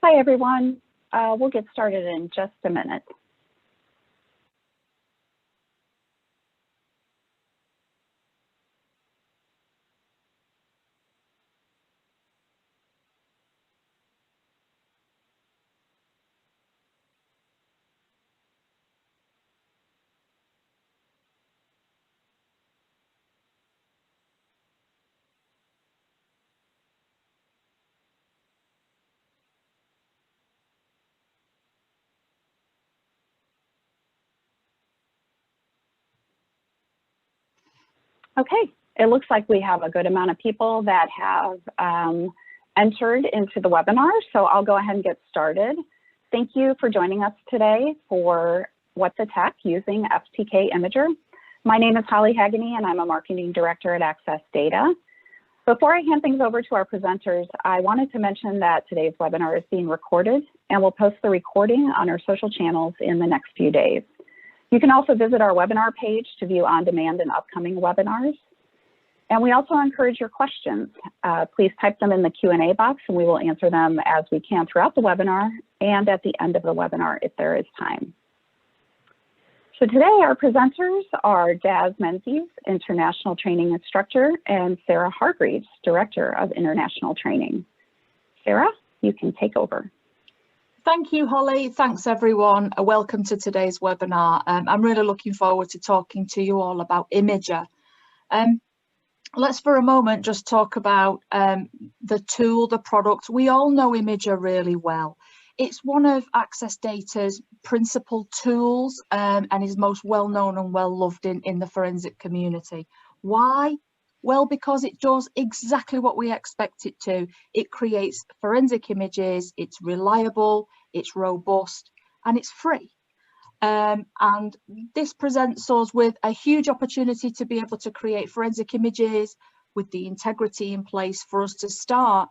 Hi, everyone. We'll get started in just a minute. Okay, it looks like we have a good amount of people that have entered into the webinar, so I'll go ahead and get started. Thank you for joining us today for What the Tech using FTK Imager. My name is Holly Hagany and I'm a marketing director at Access Data. Before I hand things over to our presenters, I wanted to mention that today's webinar is being recorded and we'll post the recording on our social channels in the next few days. You can also visit our webinar page to view on-demand and upcoming webinars. And we also encourage your questions. Please type them in the Q&A box and we will answer them as we can throughout the webinar and at the end of the webinar if there is time. So today our presenters are Daz Menzies, International Training Instructor, and Sarah Hargreaves, Director of International Training. Sarah, you can take over. Thank you, Holly. Thanks, everyone. Welcome to today's webinar. I'm really looking forward to talking to you all about Imager. Let's for a moment just talk about the tool, the product. We all know Imager really well. It's one of Access Data's principal tools and is most well known and well loved in the forensic community. Why? Well, because it does exactly what we expect it to. It creates forensic images, it's reliable, it's robust, and it's free. And this presents us with a huge opportunity to be able to create forensic images with the integrity in place for us to start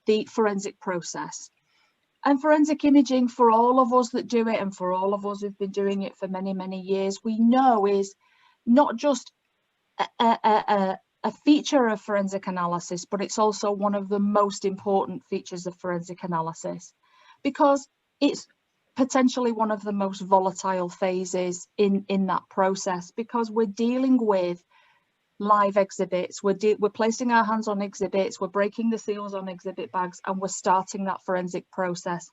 the forensic process. And forensic imaging, for all of us that do it and for all of us who've been doing it for many, many years, we know is not just a feature of forensic analysis, but it's also one of the most important features of forensic analysis because it's potentially one of the most volatile phases in that process because we're dealing with live exhibits, we're placing our hands on exhibits, we're breaking the seals on exhibit bags, and we're starting that forensic process.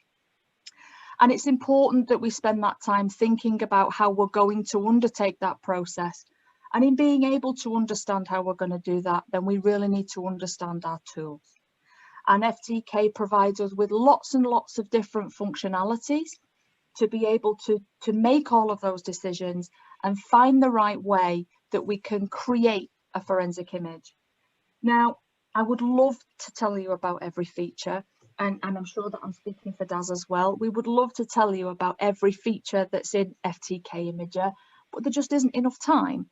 And it's important that we spend that time thinking about how we're going to undertake that process. And in being able to understand how we're going to do that, then we really need to understand our tools. And FTK provides us with lots and lots of different functionalities to be able to make all of those decisions and find the right way that we can create a forensic image. Now, I would love to tell you about every feature, and I'm sure that I'm speaking for Daz as well. We would love to tell you about every feature that's in FTK Imager, but there just isn't enough time.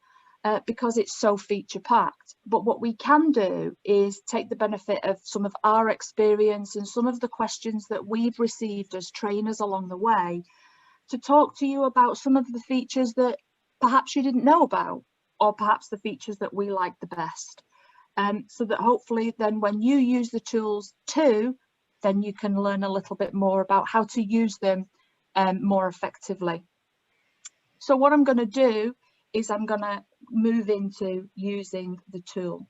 Because it's so feature packed. But what we can do is take the benefit of some of our experience and some of the questions that we've received as trainers along the way to talk to you about some of the features that perhaps you didn't know about, or perhaps the features that we like the best. So that hopefully then when you use the tools too, then you can learn a little bit more about how to use them more effectively. So what I'm going to do is I'm going to move into using the tool.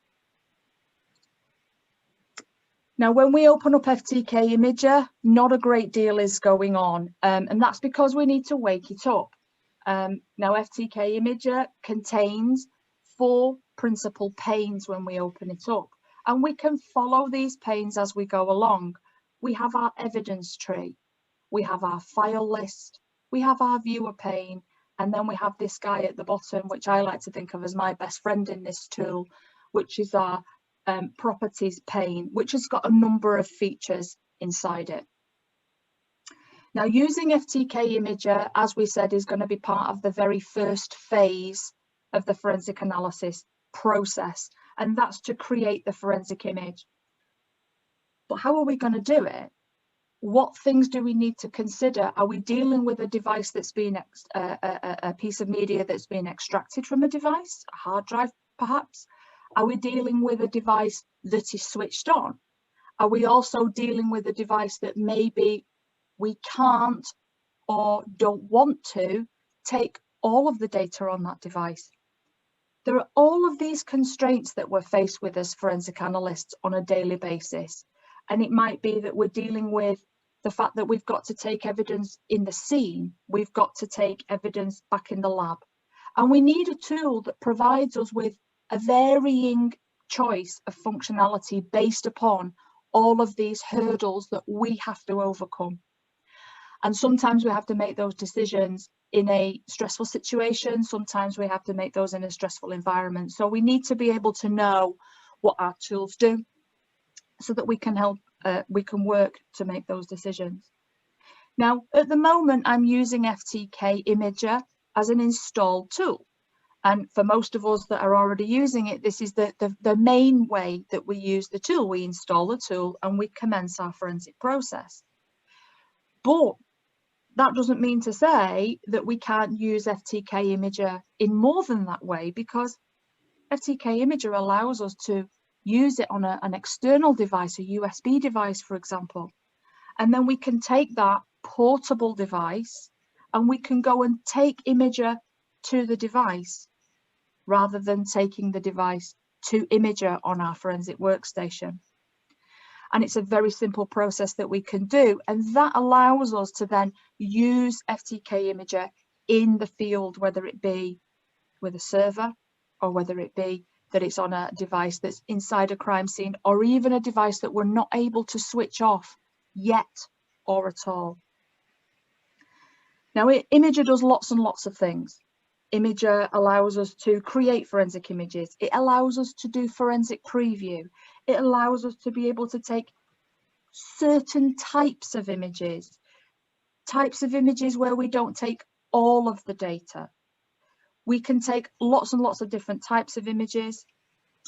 Now, when we open up FTK Imager, not a great deal is going on, and that's because we need to wake it up. Now, FTK Imager contains 4 principal panes when we open it up, and we can follow these panes as we go along. We have our evidence tree, we have our file list, we have our viewer pane, and then we have this guy at the bottom, which I like to think of as my best friend in this tool, which is our properties pane, which has got a number of features inside it. Now, using FTK Imager, as we said, is going to be part of the very first phase of the forensic analysis process, and that's to create the forensic image. But how are we going to do it? What things do we need to consider? Are we dealing with a device that's been a piece of media that's been extracted from a device, a hard drive perhaps? Are we dealing with a device that is switched on? Are we also dealing with a device that may be we can't or don't want to take all of the data on that device. There are all of these constraints that we're faced with as forensic analysts on a daily basis. And it might be that we're dealing with the fact that we've got to take evidence in the scene, we've got to take evidence back in the lab. And we need a tool that provides us with a varying choice of functionality based upon all of these hurdles that we have to overcome. And sometimes we have to make those decisions in a stressful situation. Sometimes we have to make those in a stressful environment. So we need to be able to know what our tools do so that we can work to make those decisions. Now, at the moment, I'm using FTK Imager as an installed tool. And for most of us that are already using it, this is the main way that we use the tool. We install the tool and we commence our forensic process. But that doesn't mean to say that we can't use FTK Imager in more than that way, because FTK Imager allows us to use it on an external device, a USB device, for example. And then we can take that portable device and we can go and take Imager to the device rather than taking the device to Imager on our forensic workstation. And it's a very simple process that we can do. And that allows us to then use FTK Imager in the field, whether it be with a server or whether it be that it's on a device that's inside a crime scene, or even a device that we're not able to switch off yet or at all. Now, Imager does lots and lots of things. Imager allows us to create forensic images. It allows us to do forensic preview. It allows us to be able to take certain types of images where we don't take all of the data. We can take lots and lots of different types of images,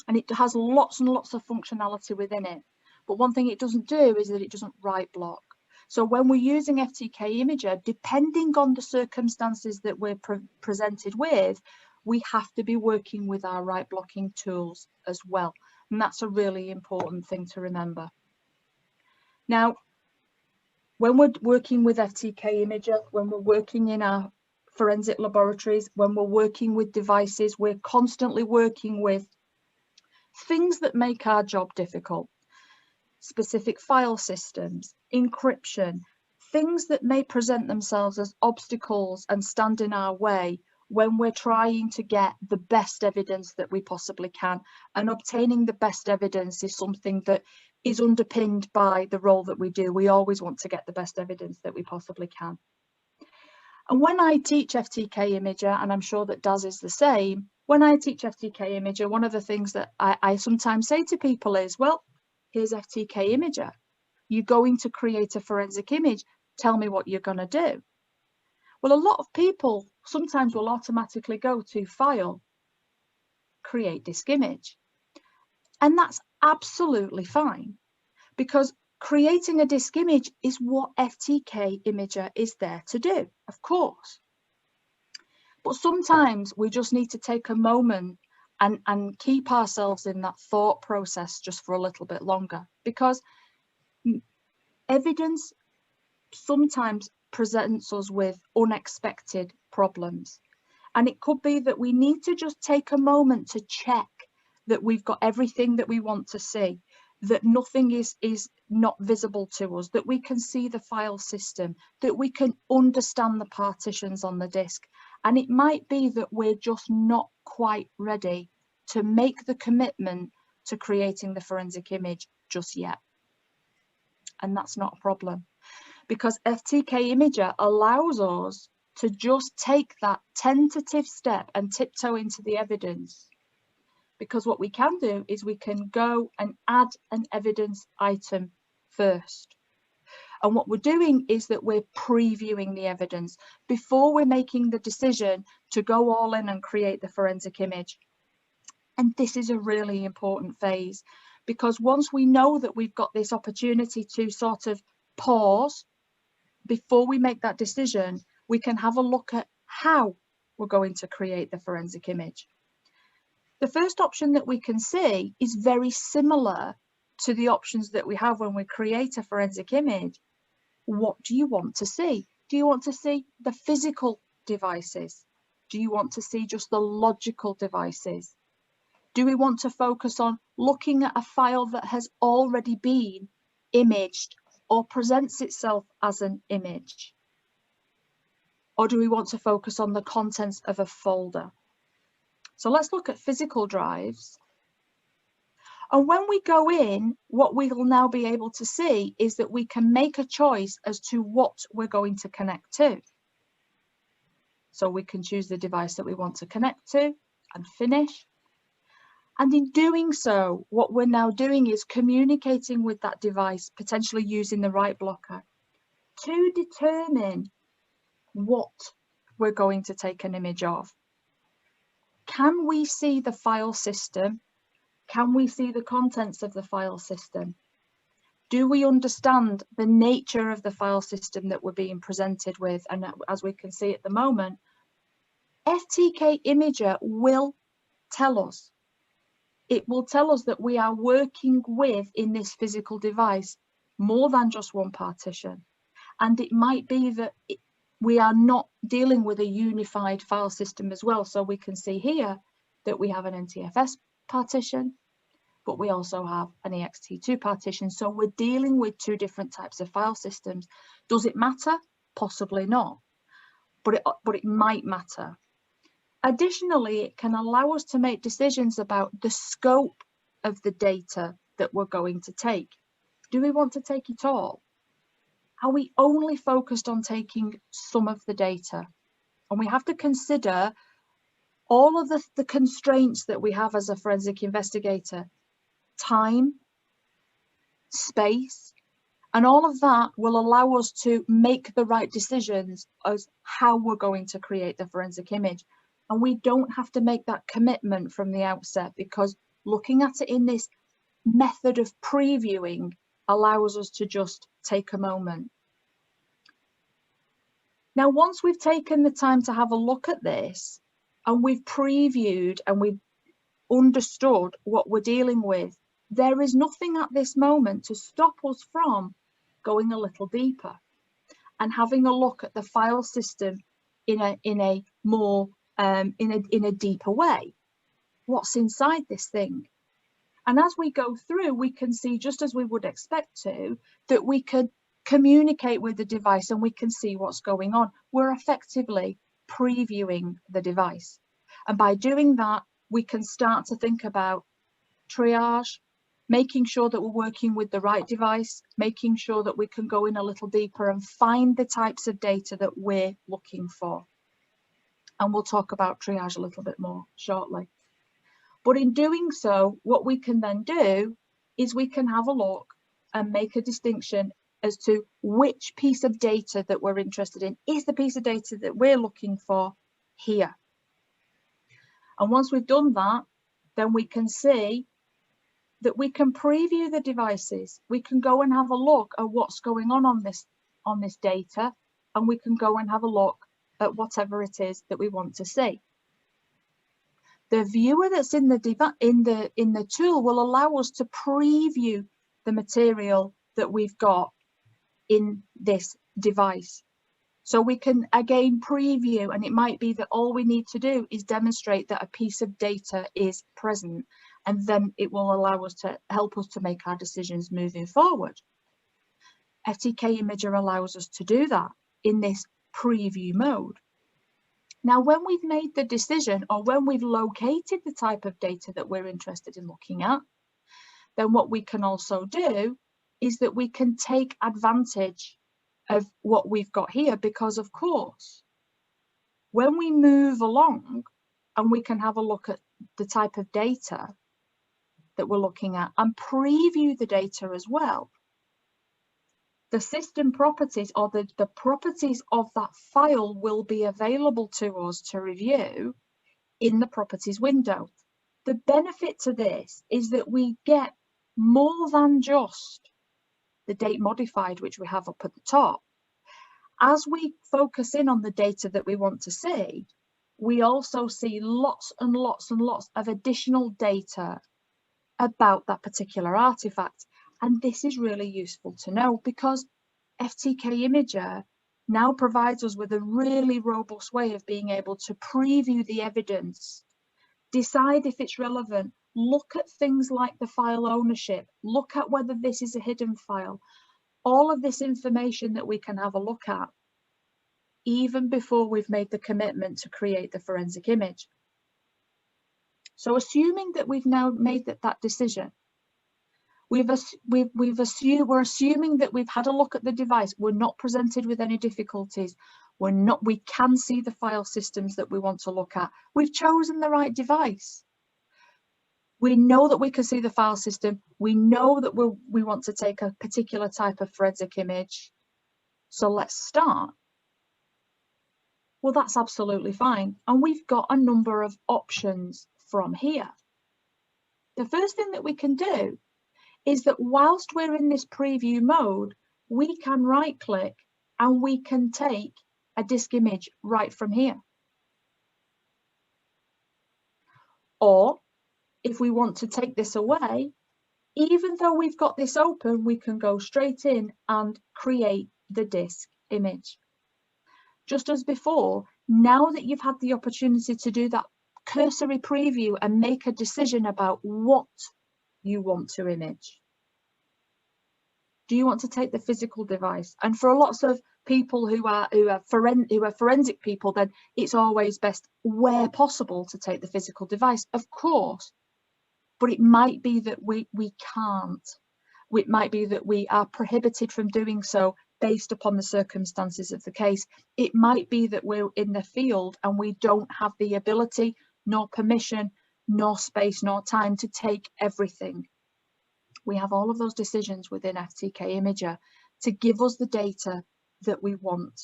and it has lots and lots of functionality within it. But one thing it doesn't do is that it doesn't write block. So when we're using FTK Imager, depending on the circumstances that we're presented with, we have to be working with our write blocking tools as well. And that's a really important thing to remember. Now, when we're working with FTK Imager, when we're working in our forensic laboratories, when we're working with devices, we're constantly working with things that make our job difficult. Specific file systems, encryption, things that may present themselves as obstacles and stand in our way when we're trying to get the best evidence that we possibly can. And obtaining the best evidence is something that is underpinned by the role that we do. We always want to get the best evidence that we possibly can. And when I teach FTK Imager, and I'm sure that Daz is the same, when I teach FTK Imager, one of the things that I sometimes say to people is, well, here's FTK Imager. You're going to create a forensic image. Tell me what you're going to do. Well, a lot of people sometimes will automatically go to File, Create Disk Image. And that's absolutely fine, because creating a disk image is what FTK Imager is there to do, of course. But sometimes we just need to take a moment and keep ourselves in that thought process just for a little bit longer, because evidence sometimes presents us with unexpected problems. And it could be that we need to just take a moment to check that we've got everything that we want to see, that nothing is not visible to us, that we can see the file system, that we can understand the partitions on the disk. And it might be that we're just not quite ready to make the commitment to creating the forensic image just yet. And that's not a problem, because FTK Imager allows us to just take that tentative step and tiptoe into the evidence. Because what we can do is we can go and add an evidence item first. And what we're doing is that we're previewing the evidence before we're making the decision to go all in and create the forensic image. And this is a really important phase, because once we know that we've got this opportunity to sort of pause before we make that decision, we can have a look at how we're going to create the forensic image. The first option that we can see is very similar to the options that we have when we create a forensic image. what do you want to see? Do you want to see the physical devices? Do you want to see just the logical devices? Do we want to focus on looking at a file that has already been imaged or presents itself as an image? Or do we want to focus on the contents of a folder? So let's look at physical drives. And when we go in, what we will now be able to see is that we can make a choice as to what we're going to connect to. So we can choose the device that we want to connect to and finish. And in doing so, what we're now doing is communicating with that device, potentially using the write blocker, to determine what we're going to take an image of. Can we see the file system? Can we see the contents of the file system? Do we understand the nature of the file system that we're being presented with? And as we can see at the moment, FTK Imager will tell us. It will tell us that we are working with, in this physical device, more than just one partition. And it might be that we are not dealing with a unified file system as well. So we can see here that we have an NTFS partition, but we also have an ext2 partition. So we're dealing with two different types of file systems. Does it matter? Possibly not, but it might matter. Additionally, it can allow us to make decisions about the scope of the data that we're going to take. Do we want to take it all? Are we only focused on taking some of the data? And we have to consider all of the constraints that we have as a forensic investigator. Time, space, and all of that will allow us to make the right decisions as how we're going to create the forensic image. And we don't have to make that commitment from the outset, because looking at it in this method of previewing allows us to just take a moment. Now, once we've taken the time to have a look at this and we've previewed and we've understood what we're dealing with, there is nothing at this moment to stop us from going a little deeper and having a look at the file system in a more in a deeper way. What's inside this thing? And as we go through, we can see, just as we would expect to, that we can communicate with the device and we can see what's going on. We're effectively previewing the device. And by doing that, we can start to think about triage, making sure that we're working with the right device, making sure that we can go in a little deeper and find the types of data that we're looking for. And we'll talk about triage a little bit more shortly. But in doing so, what we can then do is we can have a look and make a distinction as to which piece of data that we're interested in is the piece of data that we're looking for here. And once we've done that, then we can see that we can preview the devices. We can go and have a look at what's going on this data, and we can go and have a look at whatever it is that we want to see. The viewer that's in the tool will allow us to preview the material that we've got in this device. So we can again preview, and it might be that all we need to do is demonstrate that a piece of data is present, and then it will allow us to help us to make our decisions moving forward. FTK Imager allows us to do that in this preview mode. Now, when we've made the decision, or when we've located the type of data that we're interested in looking at, then what we can also do is that we can take advantage of what we've got here, because of course, when we move along and we can have a look at the type of data that we're looking at and preview the data as well, the system properties, or the properties of that file, will be available to us to review in the properties window. The benefit to this is that we get more than just the date modified, which we have up at the top. As we focus in on the data that we want to see, we also see lots and lots and lots of additional data about that particular artifact. And this is really useful to know, because FTK Imager now provides us with a really robust way of being able to preview the evidence, decide if it's relevant, look at things like the file ownership, look at whether this is a hidden file, all of this information that we can have a look at even before we've made the commitment to create the forensic image. So assuming that we've now made that decision, we're assuming that we've had a look at the device, we're not presented with any difficulties, we can see the file systems that we want to look at, we've chosen the right device. We know that we can see the file system, we know that we want to take a particular type of forensic image, so let's start. Well, that's absolutely fine. And we've got a number of options from here. The first thing that we can do is that whilst we're in this preview mode, we can right click and we can take a disk image right from here. Or if we want to take this away, even though we've got this open, we can go straight in and create the disk image. Just as before, now that you've had the opportunity to do that cursory preview and make a decision about what you want to image. Do you want to take the physical device? And for lots of people who are forensic people, then it's always best where possible to take the physical device, of course. But it might be that we can't. It might be that we are prohibited from doing so based upon the circumstances of the case. It might be that we're in the field and we don't have the ability, nor permission, nor space, nor time to take everything. We have all of those decisions within FTK Imager to give us the data that we want.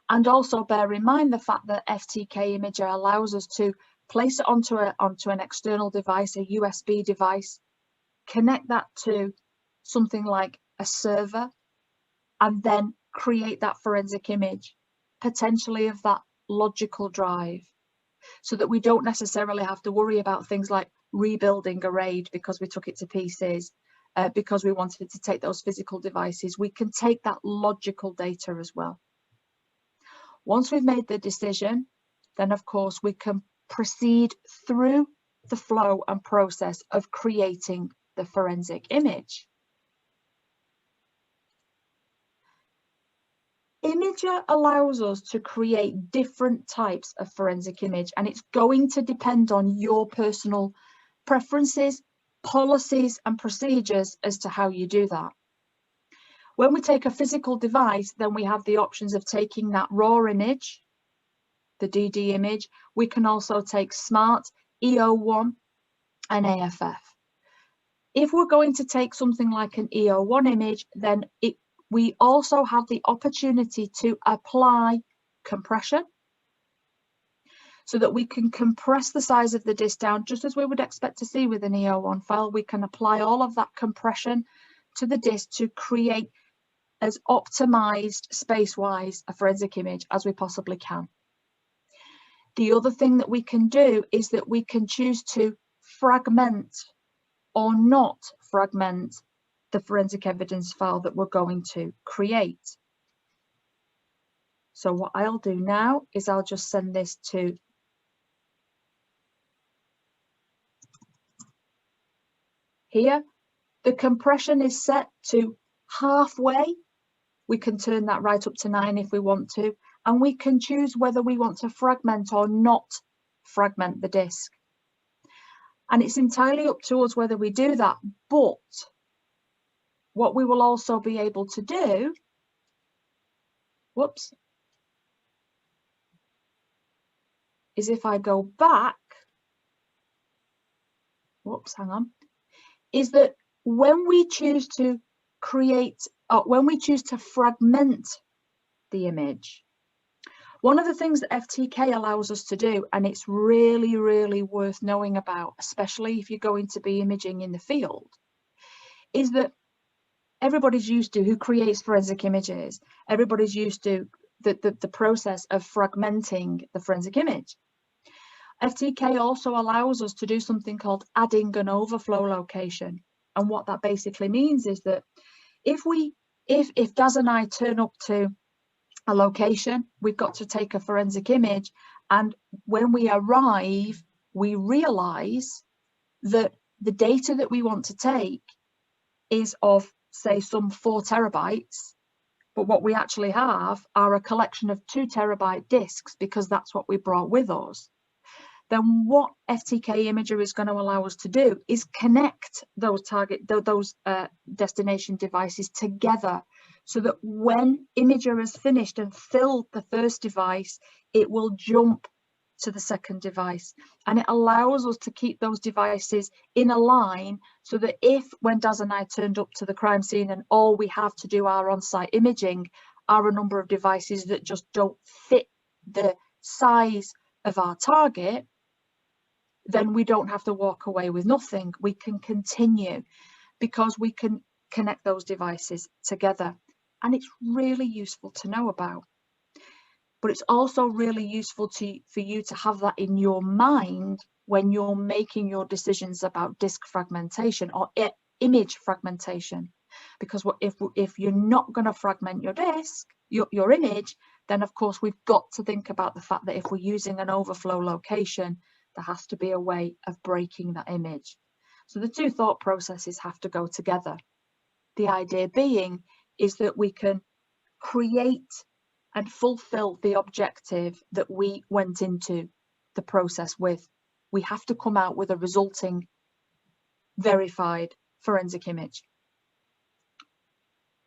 And also bear in mind the fact that FTK Imager allows us to place it onto an external device, a USB device, connect that to something like a server, and then create that forensic image, potentially of that logical drive, so that we don't necessarily have to worry about things like rebuilding a RAID because we took it to pieces, because we wanted to take those physical devices. We can take that logical data as well. Once we've made the decision, then of course we can proceed through the flow and process of creating the forensic image. Imager allows us to create different types of forensic image, and it's going to depend on your personal preferences, policies, and procedures as to how you do that. When we take a physical device, then we have the options of taking that raw image, the DD image. We can also take SMART, EO1, and AFF. If we're going to take something like an EO1 image, then we also have the opportunity to apply compression, so that we can compress the size of the disk down, just as we would expect to see with an EO1 file. We can apply all of that compression to the disk to create as optimized space-wise a forensic image as we possibly can. The other thing that we can do is that we can choose to fragment or not fragment the forensic evidence file that we're going to create. So what I'll do now is I'll just send this to here. The compression is set to halfway. We can turn that right up to 9 if we want to, and we can choose whether we want to fragment or not fragment the disk. And it's entirely up to us whether we do that. But what we will also be able to do, whoops, is if I go back, whoops, hang on, is that when we choose to create, when we choose to fragment the image, one of the things that FTK allows us to do, and it's really, really worth knowing about, especially if you're going to be imaging in the field, is that everybody's used to, who creates forensic images, everybody's used to the process of fragmenting the forensic image. FTK also allows us to do something called adding an overflow location. And what that basically means is that if we if Daz and I turn up to a location, we've got to take a forensic image, and when we arrive, we realize that the data that we want to take is of, say, some 4 terabytes, but what we actually have are a collection of 2 terabyte disks because that's what we brought with us. Then what FTK Imager is going to allow us to do is connect those destination devices together, so that when Imager has finished and filled the first device, it will jump to the second device, and it allows us to keep those devices in a line, so that if, when Daz and I turned up to the crime scene and all we have to do our on-site imaging are a number of devices that just don't fit the size of our target, then we don't have to walk away with nothing. We can continue because we can connect those devices together, and it's really useful to know about. But it's also really useful for you to have that in your mind when you're making your decisions about disk fragmentation or image fragmentation. Because if you're not going to fragment your disk, your image, then of course we've got to think about the fact that if we're using an overflow location, there has to be a way of breaking that image. So the 2 thought processes have to go together. The idea being is that we can create and fulfill the objective that we went into the process with. We have to come out with a resulting verified forensic image.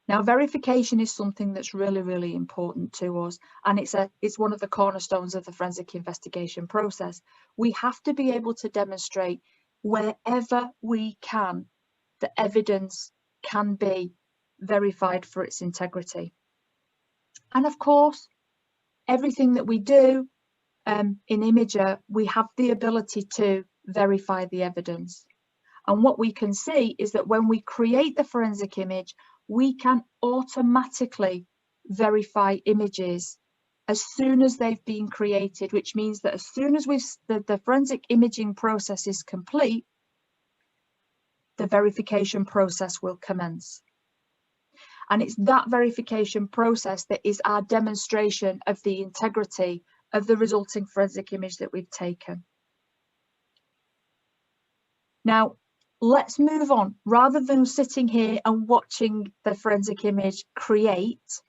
Now, verification is something that's really, really important to us, and it's one of the cornerstones of the forensic investigation process. We have to be able to demonstrate wherever we can the evidence can be verified for its integrity. And of course, everything that we do in Imager, we have the ability to verify the evidence. And what we can see is that when we create the forensic image, we can automatically verify images as soon as they've been created, which means that as soon as the forensic imaging process is complete, the verification process will commence. And it's that verification process that is our demonstration of the integrity of the resulting forensic image that we've taken. Now, let's move on. Rather than sitting here and watching the forensic image create,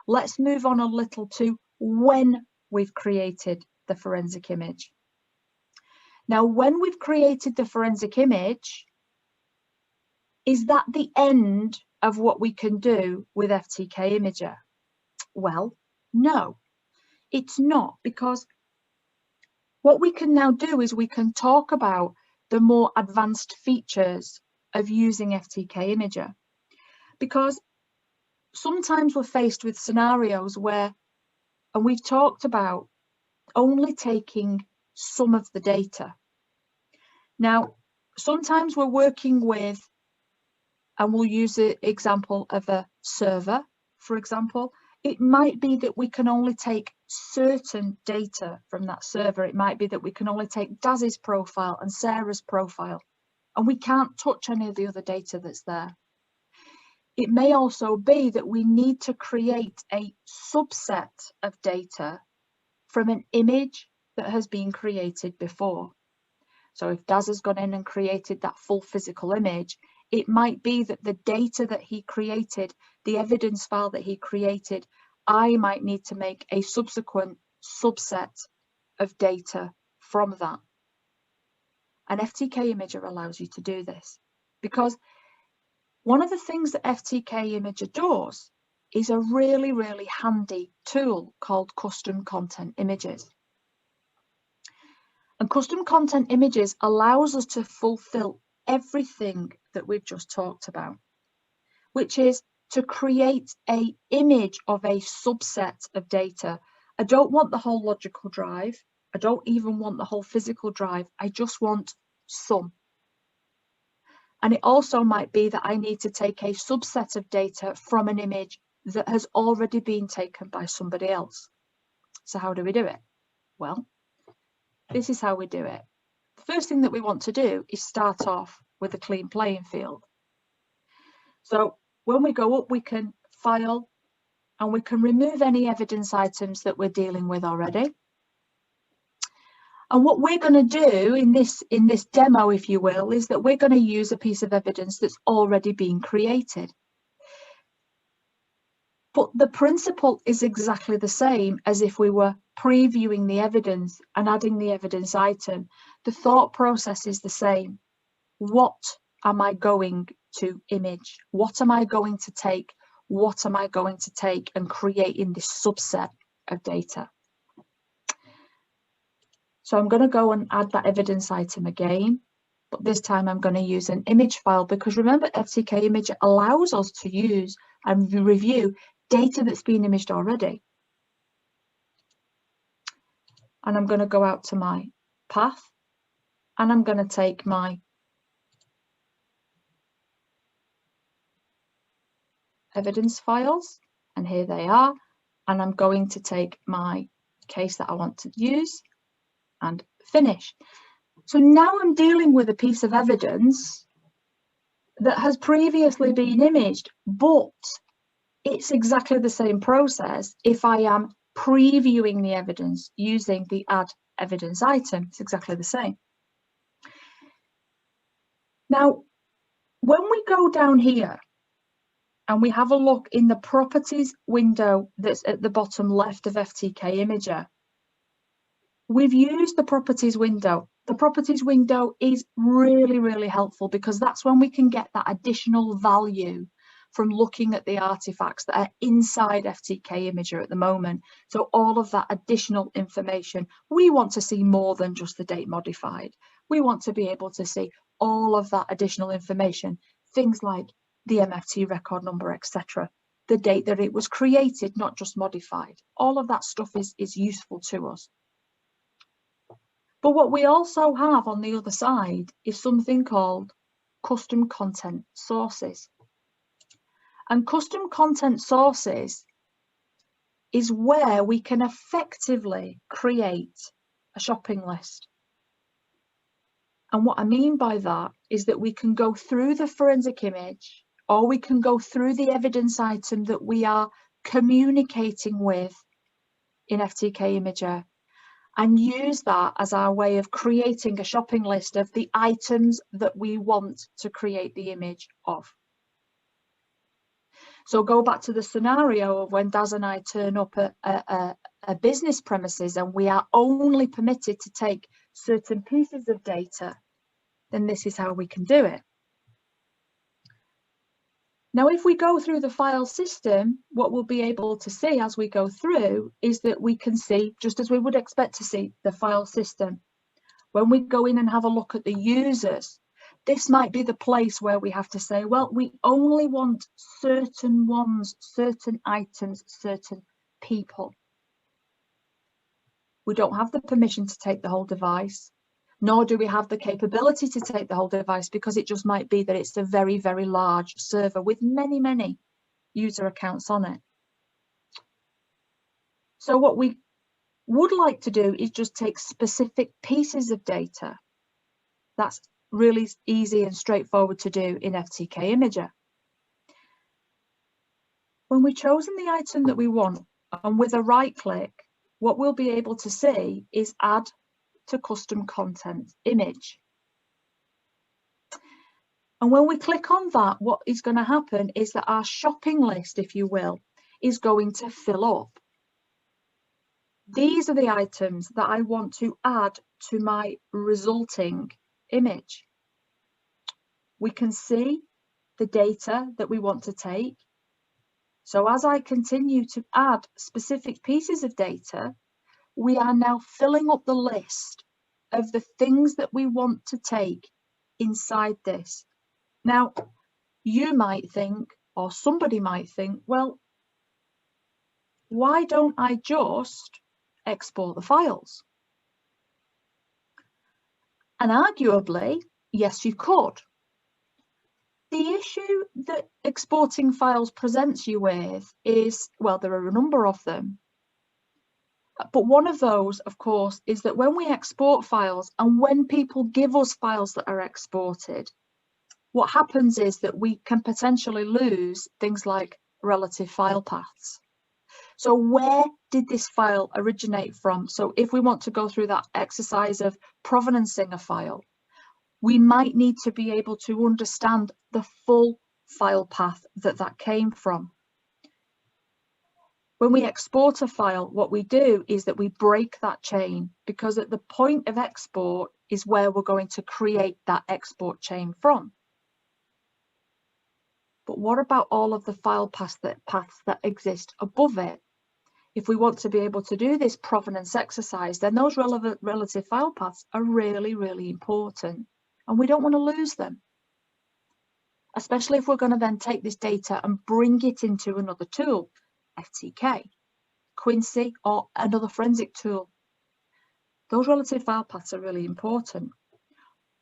let's move on a little to when we've created the forensic image. Now, when we've created the forensic image, is that the end of what we can do with FTK Imager? Well, no, it's not, because what we can now do is we can talk about the more advanced features of using FTK Imager, because sometimes we're faced with scenarios where, and we've talked about only taking some of the data. Now, sometimes we're working with, and we'll use the example of a server, for example. It might be that we can only take certain data from that server. It might be that we can only take Daz's profile and Sarah's profile, and we can't touch any of the other data that's there. It may also be that we need to create a subset of data from an image that has been created before. So if Daz has gone in and created that full physical image, it might be that the data that he created, the evidence file that he created, I might need to make a subsequent subset of data from that. And FTK Imager allows you to do this, because one of the things that FTK Imager does is a really, really handy tool called custom content images. And custom content images allows us to fulfill everything that we've just talked about, which is to create an image of a subset of data. I don't want the whole logical drive. I don't even want the whole physical drive. I just want some. And it also might be that I need to take a subset of data from an image that has already been taken by somebody else. So how do we do it? Well, this is how we do it. The first thing that we want to do is start off with a clean playing field. So When we go up, we can file and we can remove any evidence items that we're dealing with already. And what we're going to do in this demo, if you will, is that we're going to use a piece of evidence that's already been created. But the principle is exactly the same as if we were previewing the evidence and adding the evidence item. The thought process is the same. What am I going to image? What am I going to take? What am I going to take and create in this subset of data? So I'm going to go and add that evidence item again, but this time I'm going to use an image file, because remember, FTK Imager allows us to use and review data that's been imaged already. And I'm going to go out to my path and I'm going to take my evidence files, and here they are, and I'm going to take my case that I want to use and finish. So now I'm dealing with a piece of evidence that has previously been imaged, but it's exactly the same process if I am previewing the evidence using the add evidence item. It's exactly the same. Now, when we go down here and we have a look in the properties window that's at the bottom left of FTK Imager, we've used the properties window. The properties window is really, really helpful, because that's when we can get that additional value from looking at the artifacts that are inside FTK Imager at the moment. So all of that additional information, we want to see more than just the date modified. We want to be able to see all of that additional information, things like the MFT record number, etc., the date that it was created, not just modified. All of that stuff is useful to us. But what we also have on the other side is something called custom content sources. And custom content sources is where we can effectively create a shopping list. And what I mean by that is that we can go through the forensic image, or we can go through the evidence item that we are communicating with in FTK Imager, and use that as our way of creating a shopping list of the items that we want to create the image of. So go back to the scenario of when Daz and I turn up at a business premises and we are only permitted to take certain pieces of data, then this is how we can do it. Now, if we go through the file system, what we'll be able to see as we go through is that we can see, just as we would expect to see, the file system. When we go in and have a look at the users, this might be the place where we have to say, well, we only want certain ones, certain items, certain people. We don't have the permission to take the whole device, nor do we have the capability to take the whole device, because it just might be that it's a very, very large server with many, many user accounts on it. So what we would like to do is just take specific pieces of data. That's really easy and straightforward to do in FTK Imager. When we've chosen the item that we want, and with a right click, what we'll be able to see is add to custom content image. And when we click on that, what is going to happen is that our shopping list, if you will, is going to fill up. These are the items that I want to add to my resulting image. We can see the data that we want to take. So as I continue to add specific pieces of data, we are now filling up the list of the things that we want to take inside this. Now, you might think, or somebody might think, well, why don't I just export the files? And arguably, yes, you could. The issue that exporting files presents you with is, well, there are a number of them. But one of those, of course, is that when we export files and when people give us files that are exported, what happens is that we can potentially lose things like relative file paths. So where did this file originate from? So if we want to go through that exercise of provenancing a file, we might need to be able to understand the full file path that came from. When we export a file, what we do is that we break that chain, because at the point of export is where we're going to create that export chain from. But what about all of the file paths that exist above it? If we want to be able to do this provenance exercise, then those relative file paths are really, really important, and we don't want to lose them, especially if we're going to then take this data and bring it into another tool, FTK, Quincy, or another forensic tool. Those relative file paths are really important.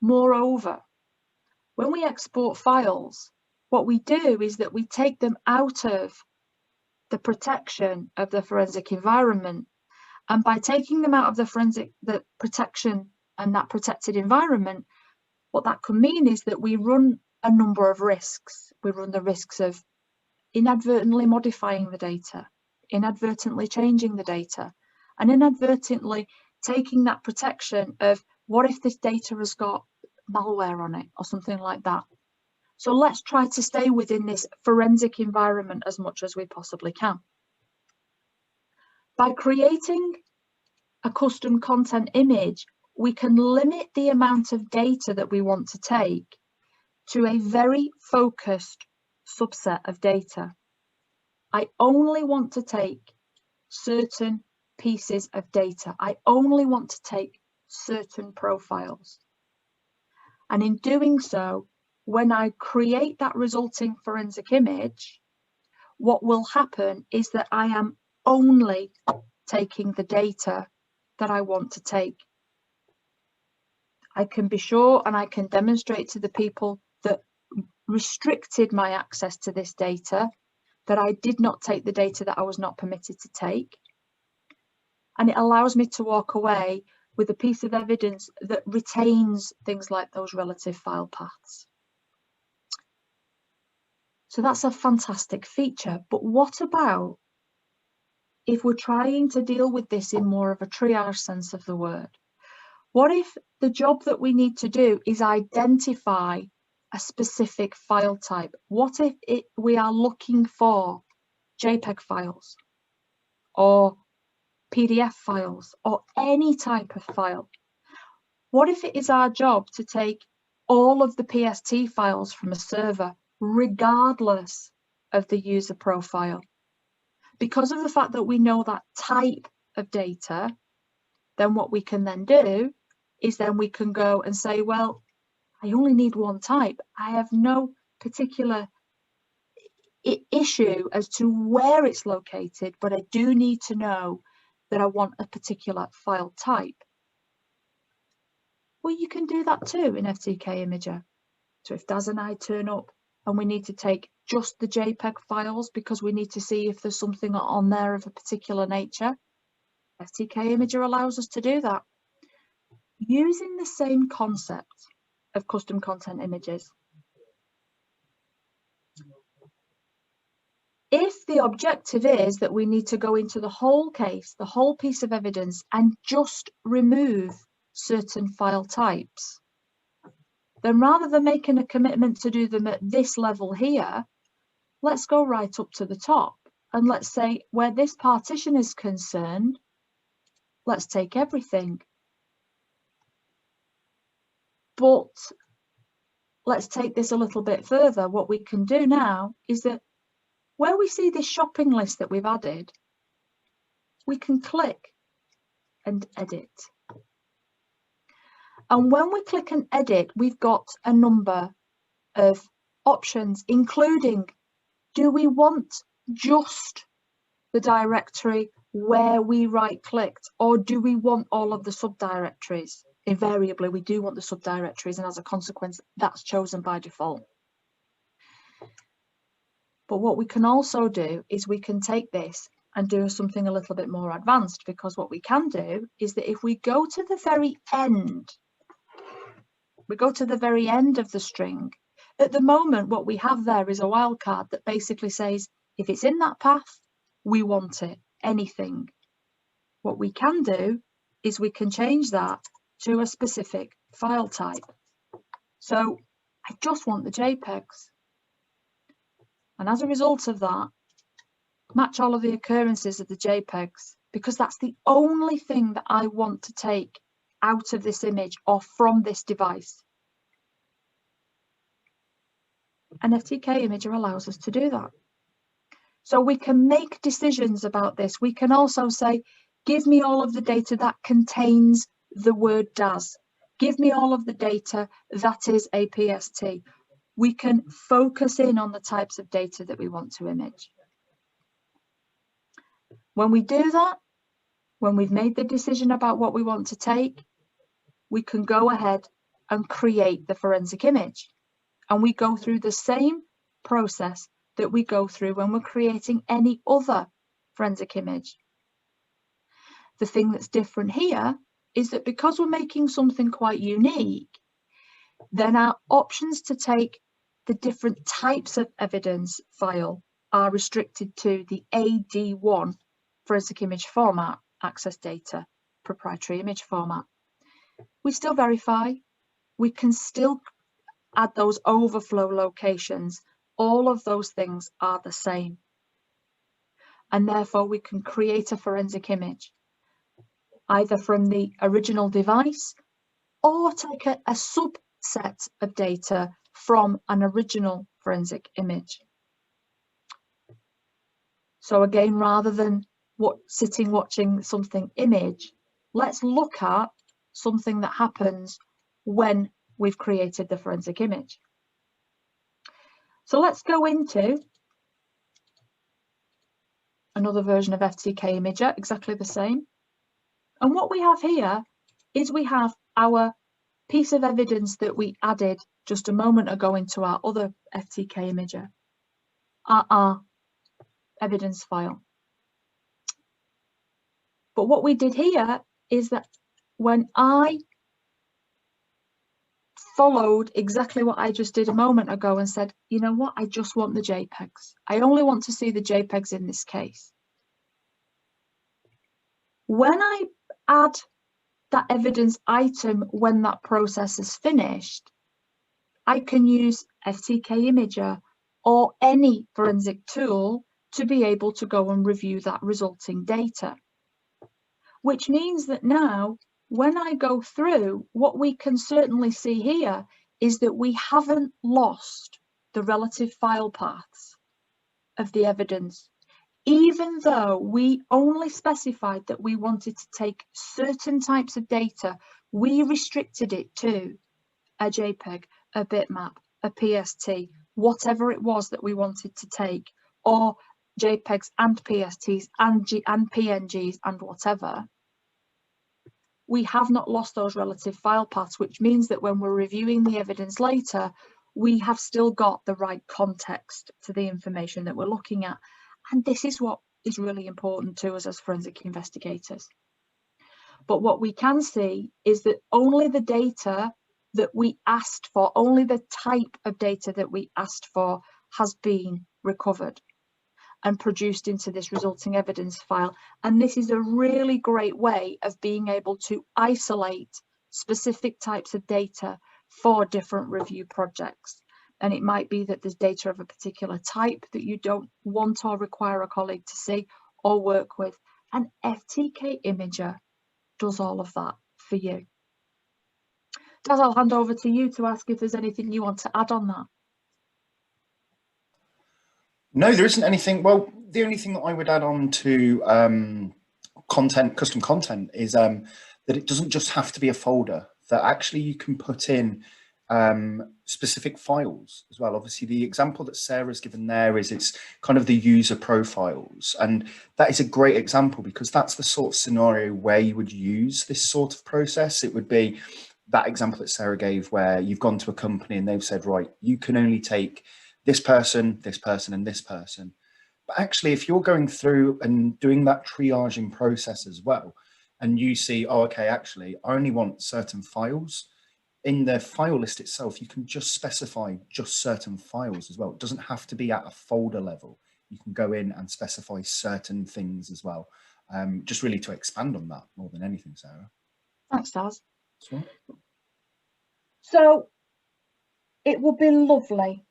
Moreover, when we export files, what we do is that we take them out of the protection of the forensic environment. And by taking them out of the protection and that protected environment, what that could mean is that we run a number of risks. We run the risks of inadvertently modifying the data, inadvertently changing the data, and inadvertently taking that protection of what if this data has got malware on it or something like that. So let's try to stay within this forensic environment as much as we possibly can. By creating a custom content image, we can limit the amount of data that we want to take to a very focused subset of data. I only want to take certain pieces of data. I only want to take certain profiles. And in doing so, when I create that resulting forensic image, what will happen is that I am only taking the data that I want to take. I can be sure and I can demonstrate to the people that restricted my access to this data that I did not take the data that I was not permitted to take. And it allows me to walk away with a piece of evidence that retains things like those relative file paths. So that's a fantastic feature. But what about if we're trying to deal with this in more of a triage sense of the word? What if the job that we need to do is identify a specific file type? What if we are looking for JPEG files or PDF files or any type of file? What if it is our job to take all of the PST files from a server, regardless of the user profile? Because of the fact that we know that type of data, then what we can then do is then we can go and say, well, I only need one type. I have no particular issue as to where it's located, but I do need to know that I want a particular file type. Well, you can do that too in FTK Imager. So if Daz and I turn up and we need to take just the JPEG files because we need to see if there's something on there of a particular nature, FTK Imager allows us to do that. Using the same concept of custom content images. If the objective is that we need to go into the whole case, the whole piece of evidence, and just remove certain file types, then rather than making a commitment to do them at this level here, let's go right up to the top. And let's say where this partition is concerned, let's take everything. But let's take this a little bit further. What we can do now is that where we see this shopping list that we've added, we can click and edit. And when we click and edit, we've got a number of options, including, do we want just the directory where we right-clicked, or do we want all of the subdirectories? Invariably, we do want the subdirectories, and as a consequence, that's chosen by default. But what we can also do is we can take this and do something a little bit more advanced, because what we can do is that if we go to the very end, we go to the very end of the string, At the moment, what we have there is a wildcard that basically says, if it's in that path, we want it, anything. What we can do is we can change that to a specific file type. So I just want the JPEGs. And as a result of that, match all of the occurrences of the JPEGs, because that's the only thing that I want to take out of this image or from this device. And FTK Imager allows us to do that. So we can make decisions about this. We can also say, give me all of the data that contains the word DAS. Give me all of the data that is a PST. We can focus in on the types of data that we want to image. When we do that, when we've made the decision about what we want to take, we can go ahead and create the forensic image. And we go through the same process that we go through when we're creating any other forensic image. The thing that's different here is that because we're making something quite unique, then our options to take the different types of evidence file are restricted to the AD1 forensic image format, access data, proprietary image format. We still verify, we can still add those overflow locations. All of those things are the same. And therefore we can create a forensic image, either from the original device or take a subset of data from an original forensic image. So again, rather than sitting watching something image, let's look at something that happens when we've created the forensic image. So let's go into another version of FTK Imager, exactly the same. And what we have here is we have our piece of evidence that we added just a moment ago into our other FTK Imager, our evidence file. But what we did here is that when I followed exactly what I just did a moment ago and said, you know what, I just want the JPEGs. I only want to see the JPEGs in this case. When I add that evidence item when that process is finished, I can use FTK Imager or any forensic tool to be able to go and review that resulting data. Which means that now, when I go through, what we can certainly see here is that we haven't lost the relative file paths of the evidence, even though we only specified that we wanted to take certain types of data. We restricted it to a JPEG, a bitmap, a PST, whatever it was that we wanted to take, or JPEGs and PSTs and PNGs and whatever. We have not lost those relative file paths, which means that when we're reviewing the evidence later, we have still got the right context to the information that we're looking at. And this is what is really important to us as forensic investigators. But what we can see is that only the data that we asked for, only the type of data that we asked for has been recovered and produced into this resulting evidence file. And this is a really great way of being able to isolate specific types of data for different review projects. And it might be that there's data of a particular type that you don't want or require a colleague to see or work with. And FTK Imager does all of that for you. Daz, I'll hand over to you to ask if there's anything you want to add on that. No, there isn't anything. Well, the only thing that I would add on to custom content is that it doesn't just have to be a folder, that actually you can put in specific files as well. Obviously, the example that Sarah's given there is it's kind of the user profiles. And that is a great example because that's the sort of scenario where you would use this sort of process. It would be that example that Sarah gave where you've gone to a company and they've said, right, you can only take this person, and this person. But actually, if you're going through and doing that triaging process as well, and you see, oh, okay, actually, I only want certain files, in the file list itself, you can just specify just certain files as well. It doesn't have to be at a folder level. You can go in and specify certain things as well. Just really to expand on that more than anything, Sarah. Thanks, Daz. Sure. So it would be lovely.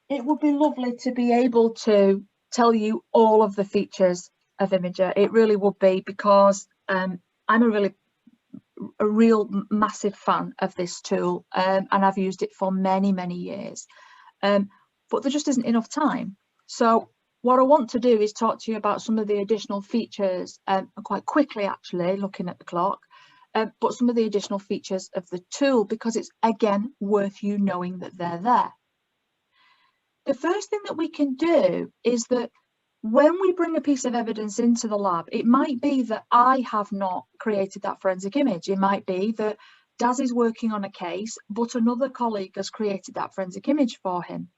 It would be lovely to be able to tell you all of the features of Imager. It really would be, because I'm a real massive fan of this tool, and I've used it for many, many years. But there just isn't enough time. So what I want to do is talk to you about some of the additional features, quite quickly actually, looking at the clock, but some of the additional features of the tool, because it's again worth you knowing that they're there. The first thing that we can do is that when we bring a piece of evidence into the lab, it might be that I have not created that forensic image. It might be that Daz is working on a case, but another colleague has created that forensic image for him.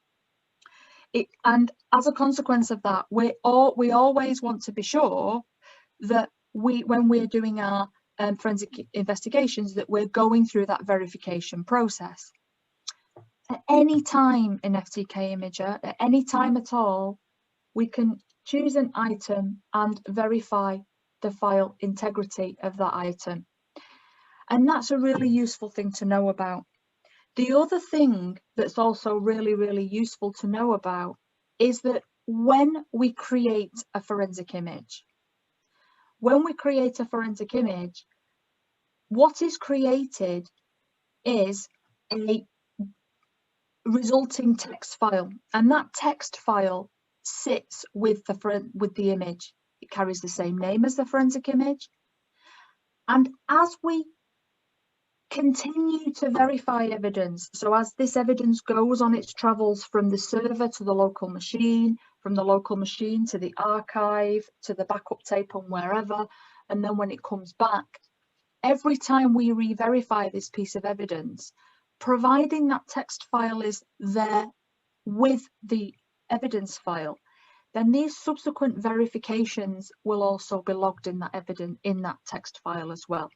And as a consequence of that, we always want to be sure that when we're doing our forensic investigations, that we're going through that verification process. At any time in FTK Imager, at any time at all, we can choose an item and verify the file integrity of that item. And that's a really useful thing to know about. The other thing that's also really, really useful to know about is that when we create a forensic image, what is created is a resulting text file, and that text file sits with the image. It carries the same name as the forensic image, and as we continue to verify evidence, so as this evidence goes on its travels from the server to the local machine, from the local machine to the archive, to the backup tape and wherever, and then when it comes back, every time we re-verify this piece of evidence, providing that text file is there with the evidence file, then these subsequent verifications will also be logged in that evidence in that text file as well.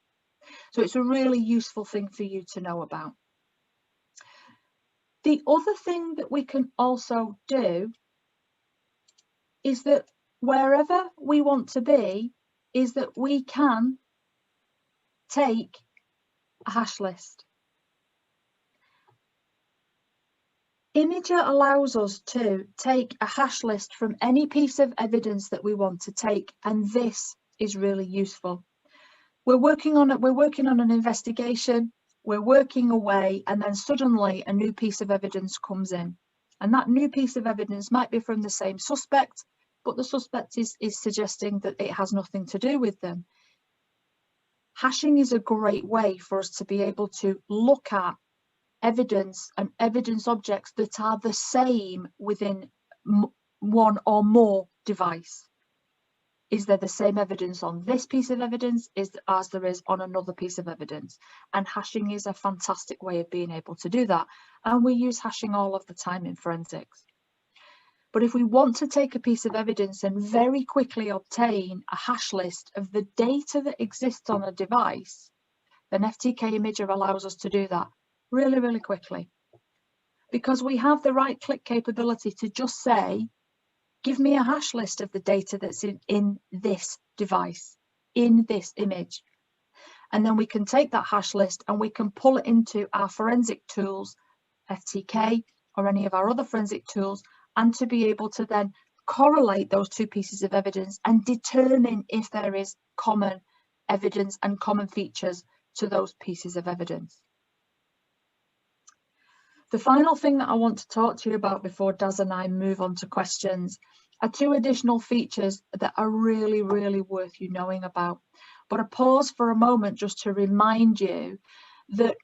So it's a really useful thing for you to know about. The other thing that we can also do is that wherever we want to be, is that we can take a hash list. Imager allows us to take a hash list from any piece of evidence that we want to take, and this is really useful. We're working on an investigation, we're working away, and then suddenly a new piece of evidence comes in. And that new piece of evidence might be from the same suspect, but the suspect is suggesting that it has nothing to do with them. Hashing is a great way for us to be able to look at evidence and evidence objects that are the same within one or more device. Is there the same evidence on this piece of evidence as there is on another piece of evidence? And hashing is a fantastic way of being able to do that. And we use hashing all of the time in forensics. But if we want to take a piece of evidence and very quickly obtain a hash list of the data that exists on a device, then FTK Imager allows us to do that really, really quickly. Because we have the right click capability to just say, give me a hash list of the data that's in this device, in this image. And then we can take that hash list and we can pull it into our forensic tools, FTK or any of our other forensic tools, and to be able to then correlate those two pieces of evidence and determine if there is common evidence and common features to those pieces of evidence. The final thing that I want to talk to you about before Daz and I move on to questions are two additional features that are really, really worth you knowing about. But I pause for a moment just to remind you that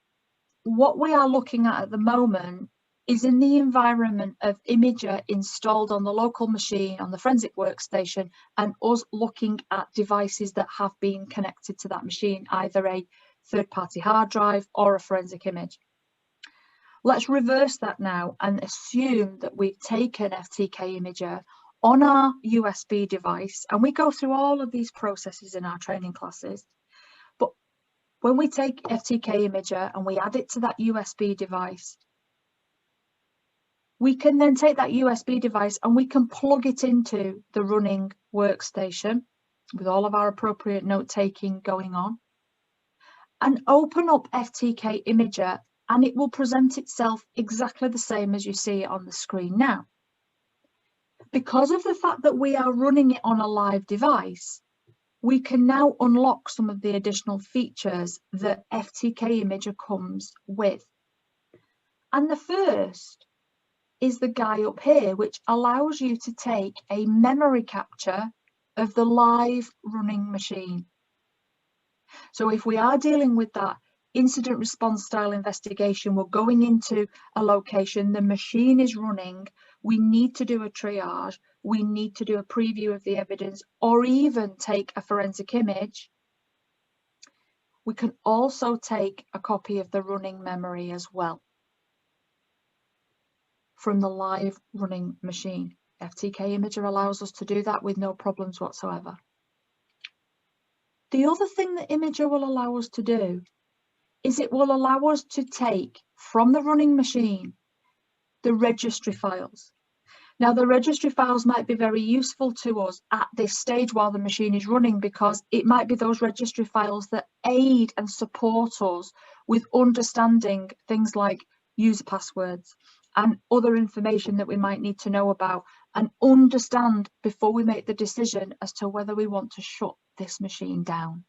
what we are looking at the moment is in the environment of Imager installed on the local machine, on the forensic workstation, and us looking at devices that have been connected to that machine, either a third-party hard drive or a forensic image. Let's reverse that now and assume that we've taken FTK Imager on our USB device, and we go through all of these processes in our training classes. But When we take FTK Imager and we add it to that USB device, we can then take that USB device and we can plug it into the running workstation with all of our appropriate note-taking going on and open up FTK Imager, and it will present itself exactly the same as you see it on the screen now. Because of the fact that we are running it on a live device, we can now unlock some of the additional features that FTK Imager comes with. And the first is the guy up here, which allows you to take a memory capture of the live running machine. So if we are dealing with that incident response style investigation, we're going into a location, the machine is running, we need to do a triage, we need to do a preview of the evidence, or even take a forensic image. We can also take a copy of the running memory as well from the live running machine. FTK Imager allows us to do that with no problems whatsoever. The other thing that Imager will allow us to do is it will allow us to take from the running machine the registry files. Now, the registry files might be very useful to us at this stage while the machine is running, because it might be those registry files that aid and support us with understanding things like user passwords and other information that we might need to know about and understand before we make the decision as to whether we want to shut this machine down.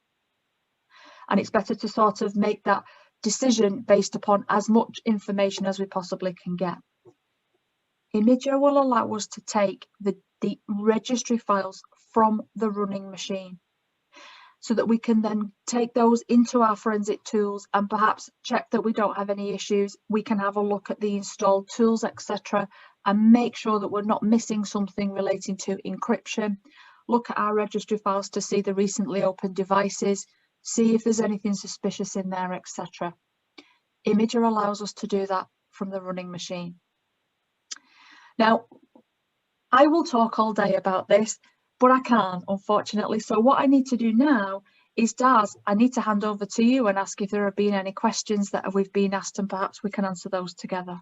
And it's better to sort of make that decision based upon as much information as we possibly can get. Imager will allow us to take the registry files from the running machine so that we can then take those into our forensic tools and perhaps check that we don't have any issues. We can have a look at the installed tools, etc., and make sure that we're not missing something relating to encryption. Look at our registry files to see the recently opened devices, see if there's anything suspicious in there, etc. Imager allows us to do that from the running machine. Now, I will talk all day about this, but I can't, unfortunately. So what I need to do now is, Daz, I need to hand over to you and ask if there have been any questions that we've been asked, and perhaps we can answer those together.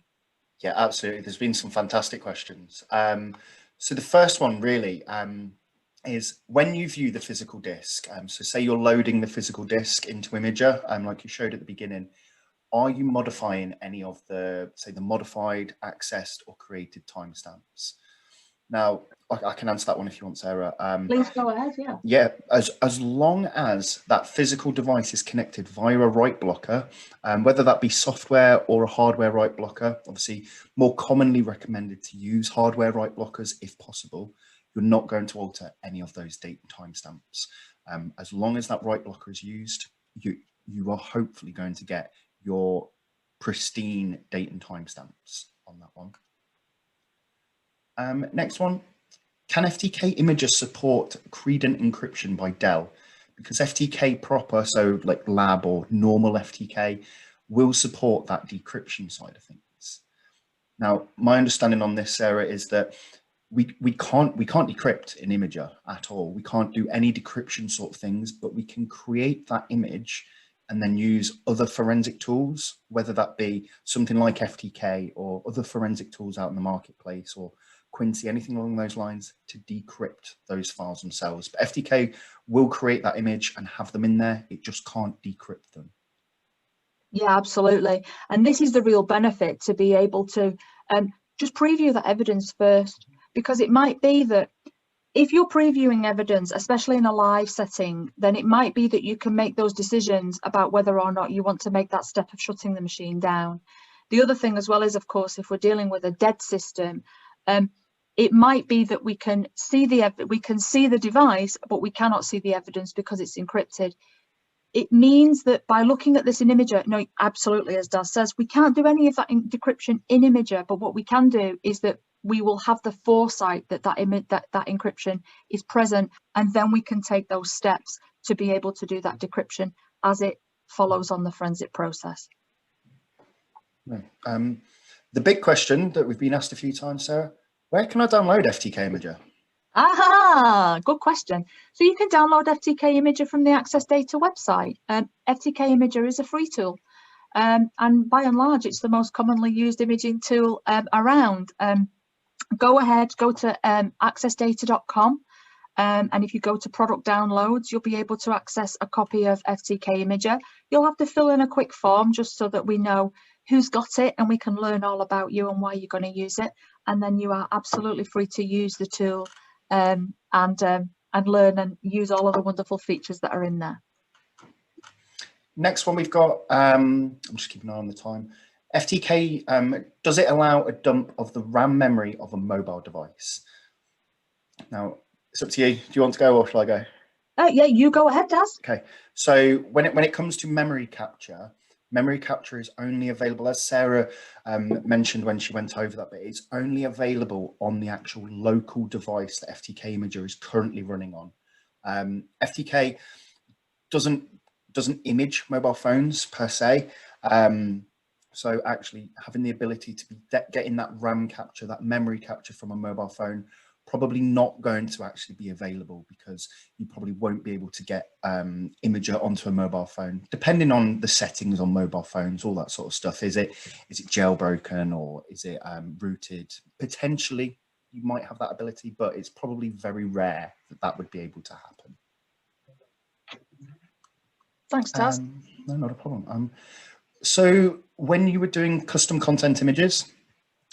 Yeah, absolutely. There's been some fantastic questions. So the first one really is, when you view the physical disk, so say you're loading the physical disk into Imager, like you showed at the beginning, are you modifying any of the, say, the modified, accessed or created timestamps? Now, I can answer that one if you want, Sarah. Please go ahead, yeah. Yeah, as long as that physical device is connected via a write blocker, whether that be software or a hardware write blocker, obviously more commonly recommended to use hardware write blockers if possible, you're not going to alter any of those date and timestamps. As long as that write blocker is used, you are hopefully going to get your pristine date and timestamps on that one. Next one, can FTK Imager support credent encryption by Dell? Because FTK proper, so like lab or normal FTK, will support that decryption side of things. Now, my understanding on this, Sarah, is that we can't decrypt in Imager at all. We can't do any decryption sort of things, but we can create that image and then use other forensic tools, whether that be something like FTK or other forensic tools out in the marketplace, or Quincy, anything along those lines, to decrypt those files themselves. But FTK will create that image and have them in there. It just can't decrypt them. Yeah, absolutely. And this is the real benefit, to be able to just preview that evidence first, because it might be that if you're previewing evidence, especially in a live setting, then it might be that you can make those decisions about whether or not you want to make that step of shutting the machine down. The other thing as well is, of course, if we're dealing with a dead system, it might be that we can see the device, but we cannot see the evidence because it's encrypted. It means that by looking at this in Imager, no, absolutely, as Daz says, we can't do any of that decryption in Imager, but what we can do is that we will have the foresight that that encryption is present, and then we can take those steps to be able to do that decryption as it follows on the forensic process. The big question that we've been asked a few times, Sarah, where can I download FTK Imager? Ah, good question. So you can download FTK Imager from the Access Data website. FTK Imager is a free tool. And by and large, it's the most commonly used imaging tool around. Go ahead, go to accessdata.com. And if you go to product downloads, you'll be able to access a copy of FTK Imager. You'll have to fill in a quick form just so that we know who's got it and we can learn all about you and why you're going to use it. And then you are absolutely free to use the tool and learn and use all of the wonderful features that are in there. Next one we've got, I'm just keeping an eye on the time. FTK, does it allow a dump of the RAM memory of a mobile device? Now, it's up to you. Do you want to go or shall I go? Yeah, you go ahead, Daz. Okay, so when it comes to memory capture is only available, as Sarah mentioned when she went over that bit, it's only available on the actual local device that FTK Imager is currently running on. FTK doesn't image mobile phones per se. So actually having the ability to be getting that RAM capture, that memory capture from a mobile phone, probably not going to actually be available because you probably won't be able to get Imager onto a mobile phone, depending on the settings on mobile phones, all that sort of stuff. Is it jailbroken or is it rooted? Potentially you might have that ability, but it's probably very rare that would be able to happen. Thanks, Taz. No, not a problem. So when you were doing custom content images,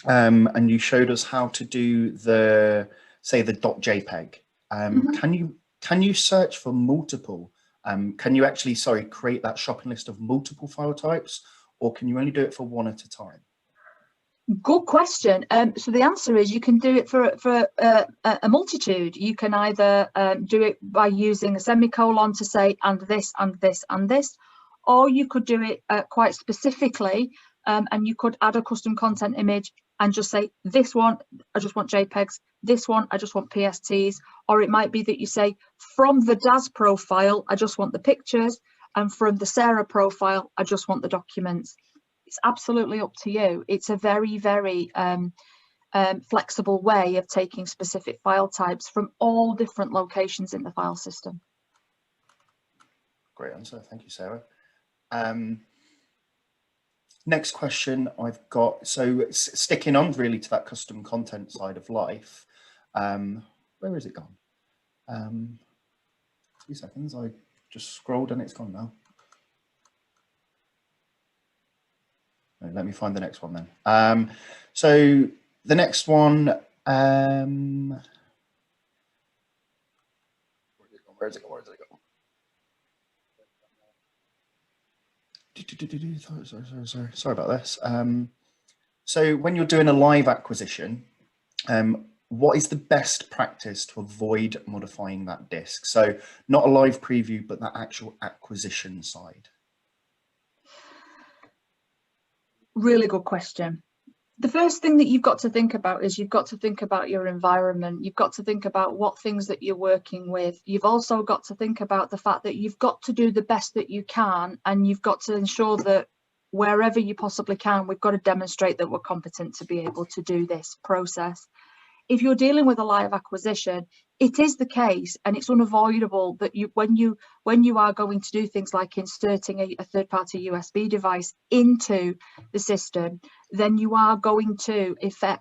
and you showed us how to do the .jpeg, can you search for multiple? Can you actually, create that shopping list of multiple file types, or can you only do it for one at a time? Good question. So the answer is you can do it for a multitude. You can either do it by using a semicolon to say and this and this and this, or you could do it quite specifically, and you could add a custom content image and just say, this one, I just want JPEGs, this one, I just want PSTs, or it might be that you say, from the Daz profile, I just want the pictures, and from the Sarah profile, I just want the documents. It's absolutely up to you. It's a very, very flexible way of taking specific file types from all different locations in the file system. Great answer. Thank you, Sarah. Next question I've got, so it's sticking on really to that custom content side of life. Where has it gone? 2 seconds, I just scrolled and it's gone now. Let me find the next one then. So the next one, where is it gone? Sorry about this. So when you're doing a live acquisition, what is the best practice to avoid modifying that disk? So not a live preview, but that actual acquisition side. Really good question. The first thing that you've got to think about is you've got to think about your environment. You've got to think about what things that you're working with. You've also got to think about the fact that you've got to do the best that you can, and you've got to ensure that wherever you possibly can, we've got to demonstrate that we're competent to be able to do this process. If you're dealing with a live acquisition, it is the case, and it's unavoidable that when you are going to do things like inserting a third-party USB device into the system, then you are going to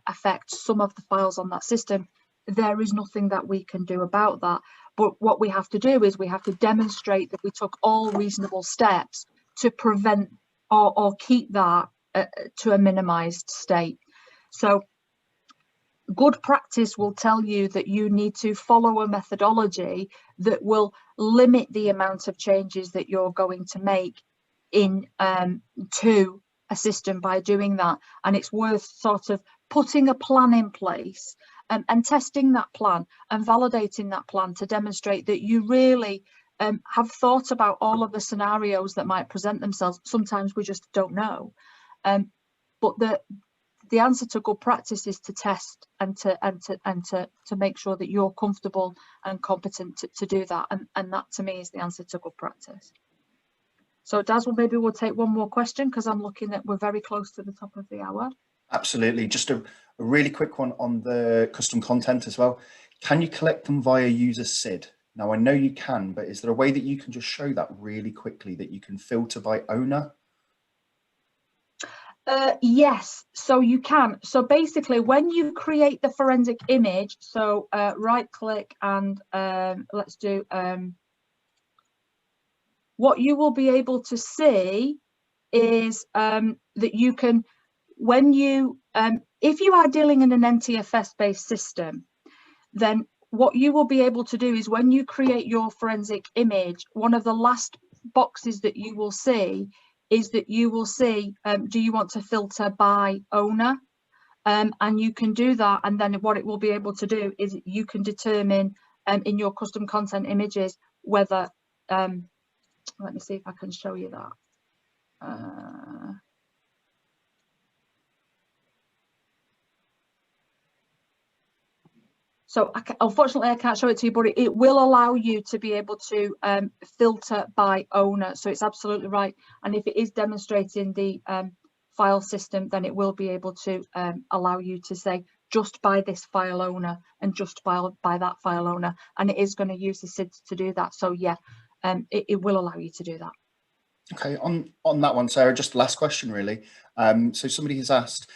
affect some of the files on that system. There is nothing that we can do about that. But what we have to do is we have to demonstrate that we took all reasonable steps to prevent or keep that to a minimized state. So good practice will tell you that you need to follow a methodology that will limit the amount of changes that you're going to make in to a system by doing that. And it's worth sort of putting a plan in place and testing that plan and validating that plan to demonstrate that you really have thought about all of the scenarios that might present themselves. Sometimes we just don't know. But the answer to good practice is to test and to make sure that you're comfortable and competent to do that. And that to me is the answer to good practice. So Daz, maybe we'll take one more question because I'm looking at we're very close to the top of the hour. Absolutely. Just a really quick one on the custom content as well. Can you collect them via user SID? Now, I know you can, but is there a way that you can just show that really quickly, that you can filter by owner? Yes, so you can. So basically, when you create the forensic image, so right click and let's do, what you will be able to see is that you can, when you, if you are dealing in an NTFS-based system, then what you will be able to do is when you create your forensic image, one of the last boxes that you will see is that you will see, do you want to filter by owner? And you can do that, and then what it will be able to do is you can determine in your custom content images whether, let me see if I can show you that. So unfortunately, I can't show it to you, but it will allow you to be able to filter by owner. So it's absolutely right. And if it is demonstrating the file system, then it will be able to allow you to say just by this file owner and just by that file owner. And it is going to use the SIDS to do that. So yeah, it will allow you to do that. Okay, on that one, Sarah, just the last question really. So somebody has asked,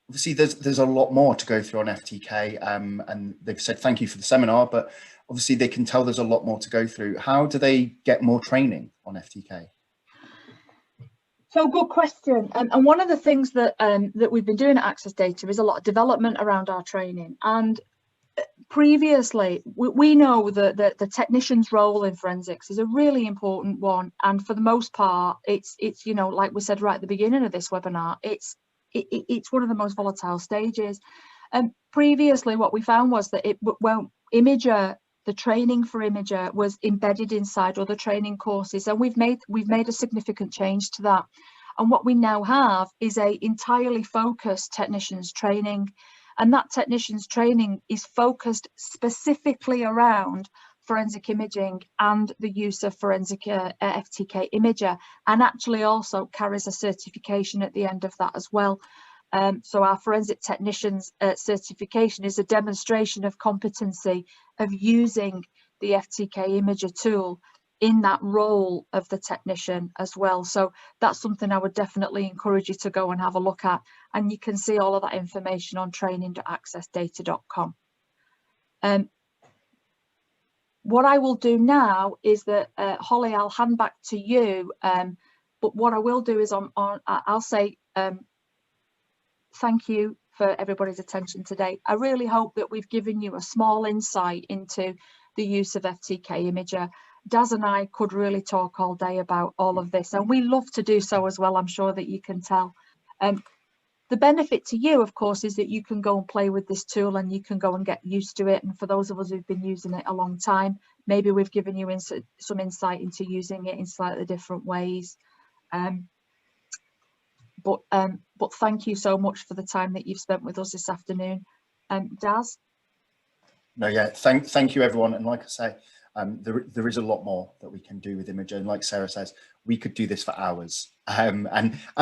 obviously there's a lot more to go through on FTK, and they've said thank you for the seminar, but obviously they can tell there's a lot more to go through. How do they get more training on FTK? So good question. And one of the things that that we've been doing at Access Data is a lot of development around our training. And previously, we know that the technician's role in forensics is a really important one. And for the most part, it's you know, like we said right at the beginning of this webinar, it's one of the most volatile stages. And previously, what we found was that Imager, the training for Imager was embedded inside other training courses, and we've made a significant change to that. And what we now have is a entirely focused technicians training, and that technicians training is focused specifically around forensic imaging and the use of forensic FTK Imager, and actually also carries a certification at the end of that as well. So our forensic technicians certification is a demonstration of competency of using the FTK Imager tool in that role of the technician as well. So that's something I would definitely encourage you to go and have a look at, and you can see all of that information on training.accessdata.com. What I will do now is that, Holly, I'll hand back to you, but what I will do is I'll say thank you for everybody's attention today. I really hope that we've given you a small insight into the use of FTK Imager. Daz and I could really talk all day about all of this, and we love to do so as well, I'm sure that you can tell. The benefit to you, of course, is that you can go and play with this tool and you can go and get used to it. And for those of us who've been using it a long time, maybe we've given you some insight into using it in slightly different ways. But thank you so much for the time that you've spent with us this afternoon. Daz? No, yeah, thank you everyone. And like I say, there is a lot more that we can do with Imager, and like Sarah says, we could do this for hours, and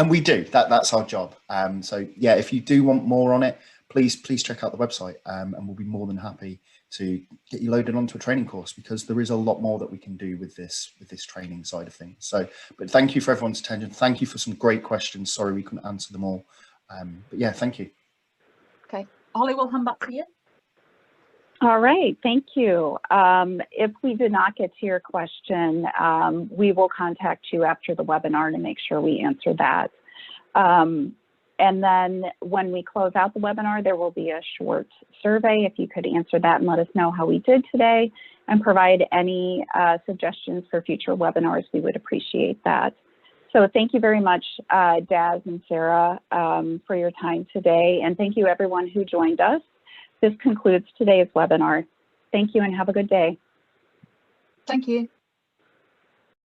we do. That's our job. So yeah, if you do want more on it, please check out the website, and we'll be more than happy to get you loaded onto a training course, because there is a lot more that we can do with this training side of things. So, but thank you for everyone's attention. Thank you for some great questions. Sorry we couldn't answer them all, but yeah, thank you. Okay, Holly, we'll hand back to you. All right, thank you. If we did not get to your question, we will contact you after the webinar to make sure we answer that. And then when we close out the webinar, there will be a short survey. If you could answer that and let us know how we did today and provide any suggestions for future webinars, we would appreciate that. So thank you very much, Daz and Sarah, for your time today. And thank you everyone who joined us. This concludes today's webinar. Thank you and have a good day. Thank you.